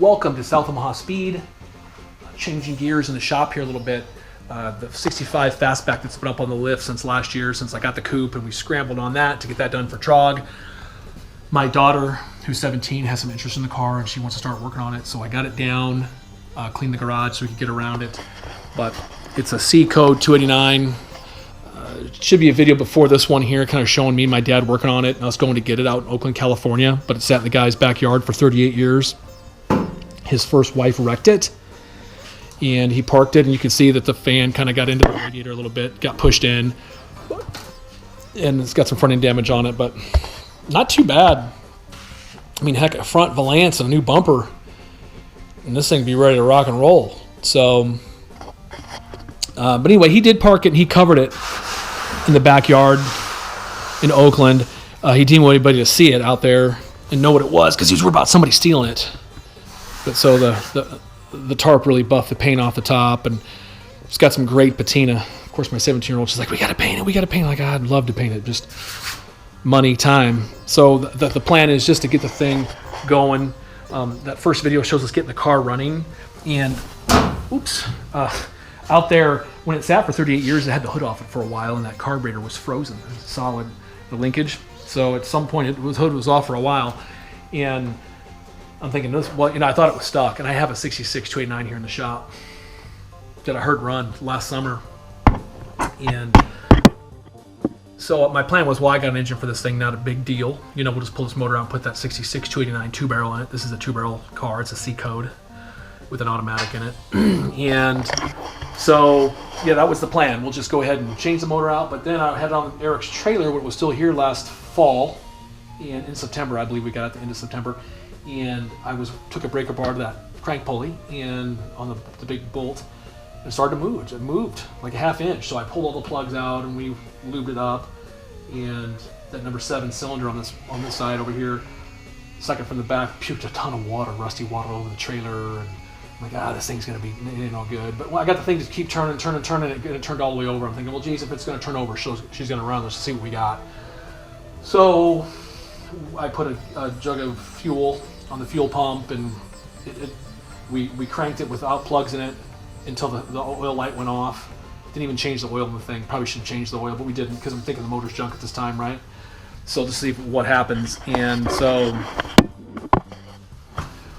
Welcome to South Omaha Speed. Changing gears in the shop here a little bit. The 65 Fastback that's been up on the lift since last year, since I got the coupe, and we scrambled on that to get that done for Trog. My daughter, who's 17, has some interest in the car and she wants to start working on it, so I got it down, cleaned the garage so we could get around it. But it's a C code 289. It should be a video before this one here, kind of showing me and my dad working on it and us going to get it out in Oakland, California. But it sat in the guy's backyard for 38 years. His first wife wrecked it, and he parked it, and you can see that the fan kind of got into the radiator a little bit, got pushed in, and it's got some front end damage on it, but not too bad. I mean, heck, a front valance and a new bumper, and this thing be ready to rock and roll. So, but anyway, he did park it, and he covered it in the backyard in Oakland. He didn't want anybody to see it out there and know what it was, because he was worried about somebody stealing it. But so the tarp really buffed the paint off the top, and it's got some great patina. Of course, my 17-year-old, she's like, we got to paint it. Like, I'd love to paint it. Just money, time. So the plan is just to get the thing going. That first video shows us getting the car running. And, out there, when it sat for 38 years, it had the hood off it for a while, and that carburetor was frozen, solid, the linkage. So at some point, the hood was off for a while. And I'm thinking, I thought it was stuck, and I have a 66 289 here in the shop that I heard run last summer. And so my plan was, I got an engine for this thing, not a big deal. We'll just pull this motor out and put that 66 289 two-barrel in it. This is a two-barrel car. It's a C code with an automatic in it. And so, yeah, that was the plan. We'll just go ahead and change the motor out. But then I had it on Eric's trailer, which was still here last fall, and in September, I believe we got it at the end of September. And I took a breaker bar to that crank pulley and on the big bolt, and started to move. It moved like a ½ inch. So I pulled all the plugs out and we lubed it up. And that number 7 cylinder on this side over here, second from the back, puked a ton of water, rusty water over the trailer. And I'm like, this thing's gonna be no good. But I got the thing to keep turning, and it turned all the way over. I'm thinking, well, geez, if it's gonna turn over, she's gonna run. Let's see what we got. So I put a jug of fuel on the fuel pump, and we cranked it without plugs in it until the oil light went off. Didn't even change the oil in the thing. Probably should have changed the oil, but we didn't, because I'm thinking the motor's junk at this time, right? So to see what happens. And so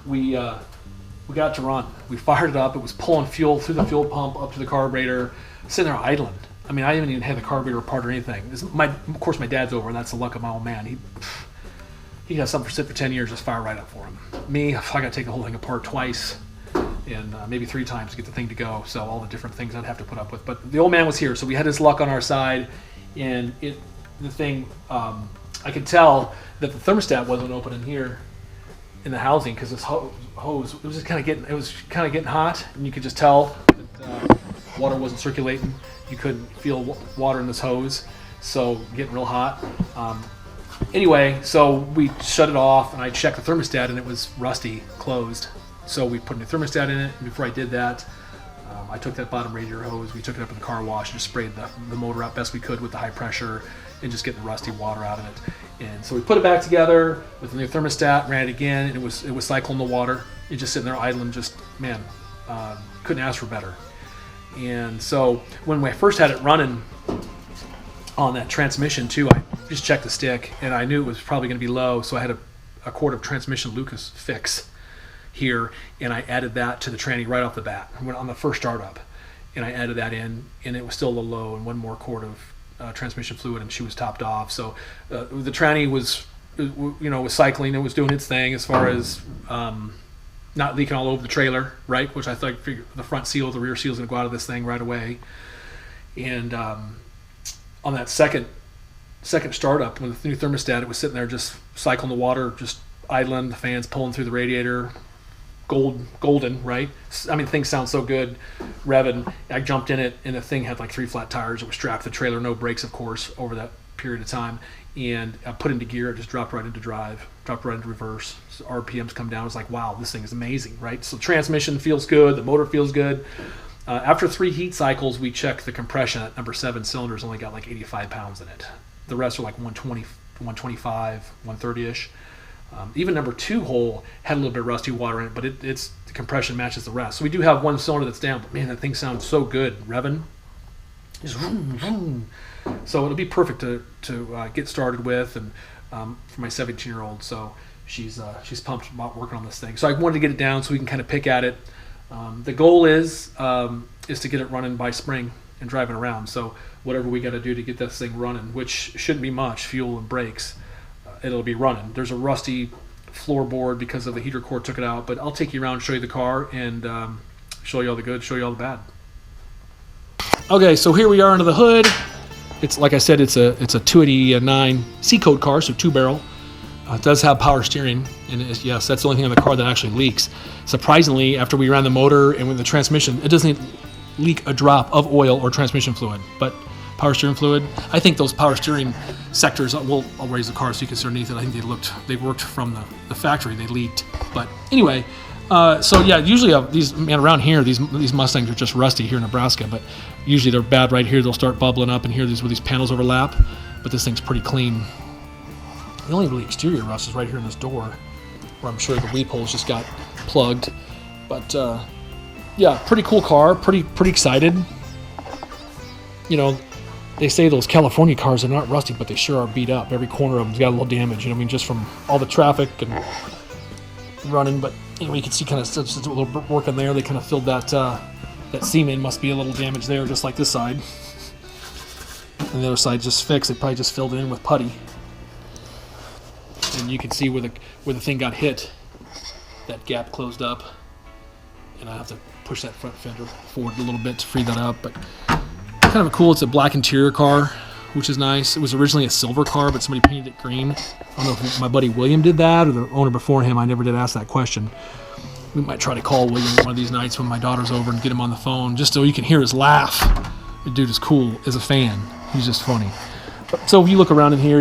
we got to run. We fired it up. It was pulling fuel through the fuel pump up to the carburetor, sitting there idling. I mean, I haven't even had the carburetor apart or anything. Of course, my dad's over, and that's the luck of my old man. He got something sit for 10 years, just fire right up for him. Me, I got to take the whole thing apart twice, and maybe 3 times to get the thing to go. So all the different things I'd have to put up with. But the old man was here, so we had his luck on our side, and the thing, I could tell that the thermostat wasn't open in here in the housing, because this hose, it was kind of getting hot, and you could just tell that water wasn't circulating. You couldn't feel water in this hose, so getting real hot. Anyway, so we shut it off, and I checked the thermostat, and it was rusty, closed. So we put a new thermostat in it, and before I did that, I took that bottom radiator hose, we took it up in the car wash, and just sprayed the motor out best we could with the high pressure, and just getting the rusty water out of it. And so we put it back together with the new thermostat, ran it again, and it was cycling the water. It just sitting there idling, couldn't ask for better. And so when I first had it running on that transmission too, I just checked the stick, and I knew it was probably going to be low, so I had a quart of transmission Lucas fix here, and I added that to the tranny right off the bat on the first startup, and I added that in, and it was still a little low, and one more quart of transmission fluid, and she was topped off. So the tranny was cycling, it was doing its thing as far as not leaking all over the trailer, right? Which I thought the front seal, the rear seal is going to go out of this thing right away. And on that second startup, when the new thermostat, it was sitting there just cycling the water, just idling, the fans pulling through the radiator, golden, right? I mean, things sound so good, revving. I jumped in it, and the thing had like 3 flat tires. It was strapped to the trailer, no brakes, of course, over that period of time. And I put into gear, it just dropped right into drive, dropped right into reverse. So RPMs come down. It's like, wow, this thing is amazing, right? So transmission feels good, the motor feels good. After 3 heat cycles, we checked the compression at number 7 cylinders, only got like 85 pounds in it. The rest are like 120, 125, 130-ish. Even number 2 hole had a little bit of rusty water in it, but the compression matches the rest. So we do have one cylinder that's down, but man, that thing sounds so good revving. Just vroom, vroom. So it'll be perfect to get started with, and for my 17-year-old. So she's pumped about working on this thing. So I wanted to get it down so we can kind of pick at it. The goal is to get it running by spring and driving around. So whatever we got to do to get this thing running, which shouldn't be much, fuel and brakes, it'll be running. There's a rusty floorboard because of the heater core took it out, but I'll take you around, show you the car, and show you all the good, show you all the bad. Okay, so here we are under the hood. It's like I said, it's a 289 C-Code car, so 2-barrel. It does have power steering, and yes, that's the only thing on the car that actually leaks. Surprisingly, after we ran the motor and with the transmission, it doesn't leak a drop of oil or transmission fluid, but power steering fluid. I think those power steering sectors, I'll raise the car so you can see underneath it. I think they worked from the factory, they leaked. But anyway, so yeah, usually around here, these Mustangs are just rusty here in Nebraska, but usually they're bad right here. They'll start bubbling up, and here where these panels overlap, but this thing's pretty clean. The only really exterior rust is right here in this door, where I'm sure the weep holes just got plugged. But yeah, pretty cool car, pretty excited. You know, they say those California cars are not rusty, but they sure are beat up. Every corner of them's got a little damage, you know what I mean, just from all the traffic and running. But anyway, you can see kind of a little work in there. They kind of filled that cement, must be a little damage there, just like this side. And the other side just fixed. They probably just filled it in with putty. And you can see where the thing got hit. That gap closed up. And I have to push that front fender forward a little bit to free that up. But kind of cool. It's a black interior car, which is nice. It was originally a silver car, but somebody painted it green. I don't know if my buddy William did that or the owner before him. I never did ask that question. We might try to call William one of these nights when my daughter's over and get him on the phone, just so you can hear his laugh. The dude is cool as a fan. He's just funny. So if you look around in here,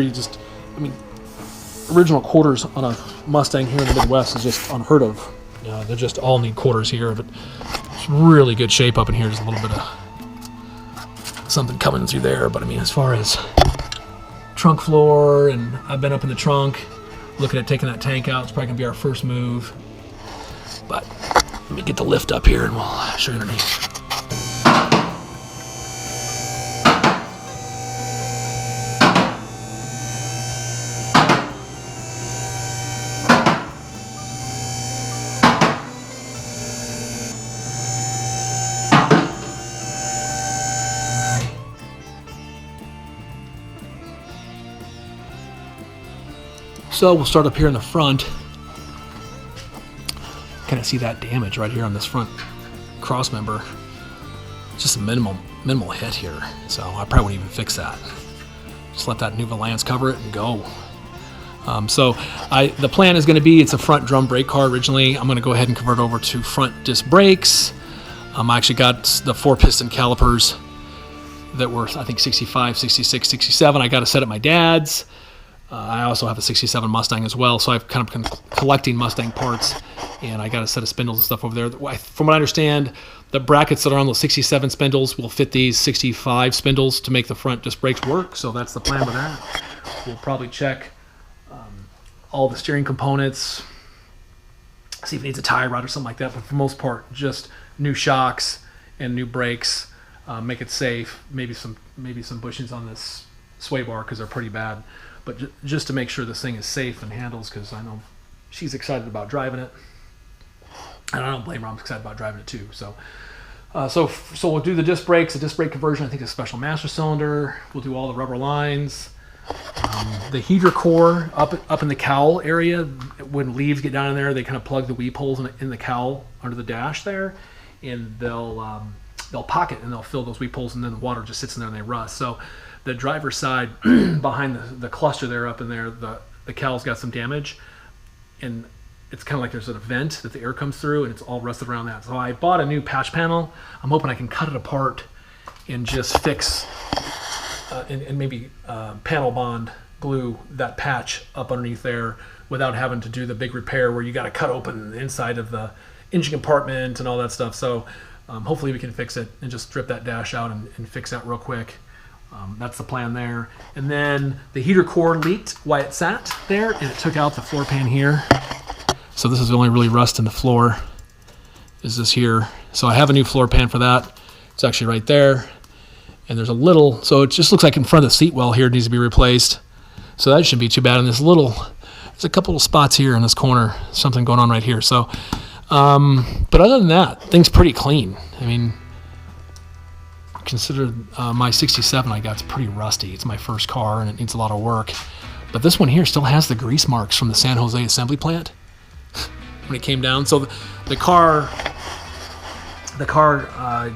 original quarters on a Mustang here in the Midwest is just unheard of. They just all need quarters here, but it's really good shape up in here. There's a little bit of something coming through there, but as far as trunk floor, and I've been up in the trunk looking at taking that tank out. It's probably gonna be our first move, but let me get the lift up here and we'll show you underneath. So we'll start up here in the front. Kind of see that damage right here on this front cross member. Just a minimal hit here, so I probably wouldn't even fix that. Just let that new Valance cover it and go. The plan is going to be, it's a front drum brake car originally. I'm going to go ahead and convert over to front disc brakes. I actually got the 4-piston calipers that were, I think, 65, 66, 67. I got a set at my dad's. I also have a 67 Mustang as well, so I've kind of been collecting Mustang parts, and I got a set of spindles and stuff over there. From what I understand, the brackets that are on those 67 spindles will fit these 65 spindles to make the front disc brakes work, so that's the plan with that. We'll probably check all the steering components, see if it needs a tie rod or something like that, but for the most part, just new shocks and new brakes, make it safe, maybe some bushings on this sway bar because they're pretty bad. But just to make sure this thing is safe and handles, because I know she's excited about driving it, and I don't blame her. I'm excited about driving it too. So we'll do the disc brakes, the disc brake conversion. I think it's a special master cylinder. We'll do all the rubber lines, the heater core up in the cowl area. When leaves get down in there, they kind of plug the weep holes in the cowl under the dash there, and they'll pocket and they'll fill those weep holes, and then the water just sits in there and they rust. So the driver's side behind the cluster there up in there, the cowl's got some damage, and it's kind of like there's a vent that the air comes through, and it's all rusted around that. So I bought a new patch panel. I'm hoping I can cut it apart and just fix and maybe panel bond glue that patch up underneath there without having to do the big repair where you got to cut open the inside of the engine compartment and all that stuff. So hopefully we can fix it and just strip that dash out and fix that real quick. That's the plan there. And then the heater cord leaked while it sat there, and it took out the floor pan here. So this is the only really rust in the floor, is this here. So I have a new floor pan for that. It's actually right there. And there's a little, so it just looks like in front of the seat well here it needs to be replaced. So that shouldn't be too bad. And there's a couple of spots here in this corner, something going on right here. So, but other than that, things pretty clean. I mean, consider my 67 I got's pretty rusty. It's my first car and it needs a lot of work. But this one here still has the grease marks from the San Jose assembly plant when it came down. So the car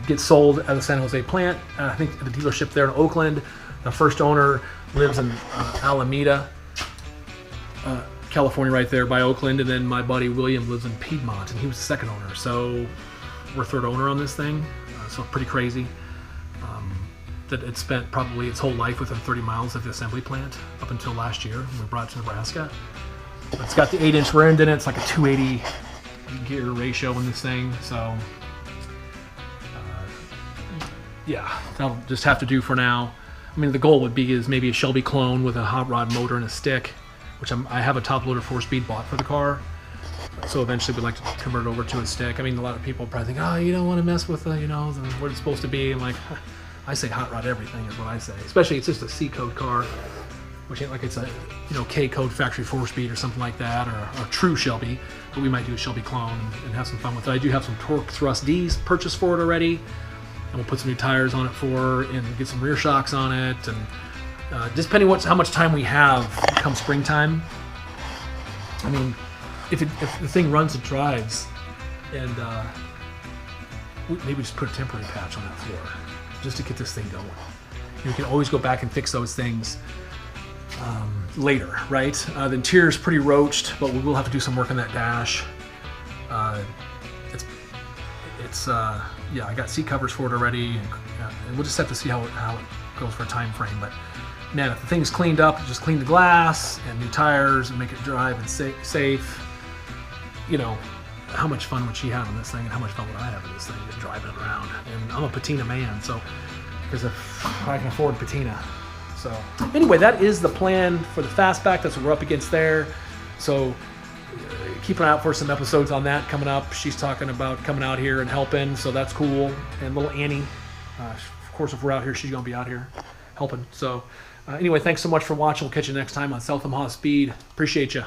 gets sold at the San Jose plant. I think at the dealership there in Oakland. The first owner lives in Alameda, California, right there by Oakland. And then my buddy William lives in Piedmont, and he was the second owner. So we're third owner on this thing. So pretty crazy. That it spent probably its whole life within 30 miles of the assembly plant up until last year when we brought it to Nebraska. But it's got the 8-inch rear end in it. It's like a 280 gear ratio in this thing. So yeah, that'll just have to do for now. I mean, the goal would be is maybe a Shelby clone with a hot rod motor and a stick, which I have a top loader 4-speed bought for the car. So eventually we'd like to convert it over to a stick. I mean, a lot of people probably think, oh, you don't want to mess with what it's supposed to be. I'm like, I say hot rod everything is what I say. Especially it's just a C code car, which ain't like it's a K code factory 4-speed or something like that, or a true Shelby. But we might do a Shelby clone and have some fun with it. I do have some Torque Thrust Ds purchased for it already, and we'll put some new tires on it and get some rear shocks on it. And just depending how much time we have come springtime. I mean, if the thing runs and drives, and maybe just put a temporary patch on that floor just to get this thing going. You can always go back and fix those things later, right? The interior is pretty roached, but we will have to do some work on that dash. I got seat covers for it already, and we'll just have to see how it goes for a time frame. But man, if the thing's cleaned up, just clean the glass and new tires and make it drive and safe. How much fun would she have in this thing, and how much fun would I have in this thing, just driving it around? And I'm a patina man, so because if I can afford patina. So anyway, that is the plan for the Fastback. That's what we're up against there. So keep an eye out for some episodes on that coming up. She's talking about coming out here and helping, so that's cool. And little Annie, of course, if we're out here, she's going to be out here helping. So anyway, thanks so much for watching. We'll catch you next time on South Omaha Speed. Appreciate you.